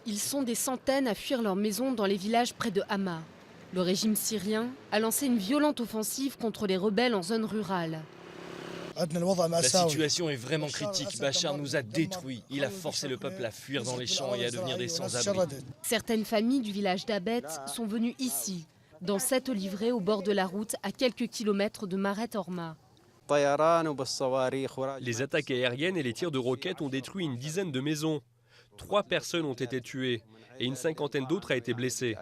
Ils sont des centaines à fuir leur maison dans les villages près de Hama. Le régime syrien a lancé une violente offensive contre les rebelles en zone rurale. La situation est vraiment critique. Bachar nous a détruits. Il a forcé le peuple à fuir dans les champs et à devenir des sans-abri. Certaines familles du village d'Abet sont venues ici, dans cet olivier au bord de la route, à quelques kilomètres de Maret Horma. Les attaques aériennes et les tirs de roquettes ont détruit une dizaine de maisons. 3 personnes ont été tuées et une cinquantaine d'autres a été blessée.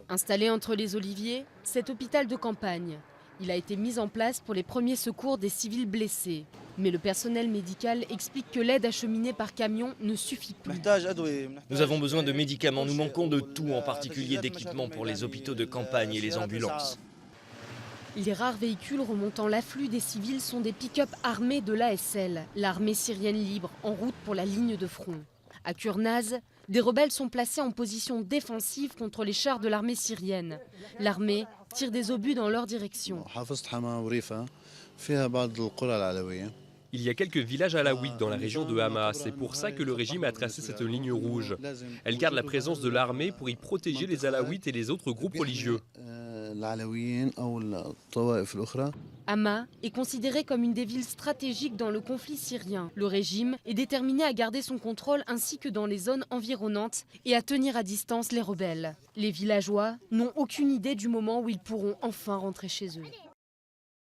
Installé entre les oliviers, cet hôpital de campagne. Il a été mis en place pour les premiers secours des civils blessés. Mais le personnel médical explique que l'aide acheminée par camion ne suffit plus. Nous avons besoin de médicaments. Nous manquons de tout, en particulier d'équipements pour les hôpitaux de campagne et les ambulances. Les rares véhicules remontant l'afflux des civils sont des pick-up armés de l'ASL, l'armée syrienne libre, en route pour la ligne de front. À Kurnaz, des rebelles sont placés en position défensive contre les chars de l'armée syrienne. L'armée tire des obus dans leur direction. Il y a quelques villages alaouites dans la région de Hama. C'est pour ça que le régime a tracé cette ligne rouge. Elle garde la présence de l'armée pour y protéger les alaouites et les autres groupes religieux. Hama est considérée comme une des villes stratégiques dans le conflit syrien. Le régime est déterminé à garder son contrôle ainsi que dans les zones environnantes et à tenir à distance les rebelles. Les villageois n'ont aucune idée du moment où ils pourront enfin rentrer chez eux.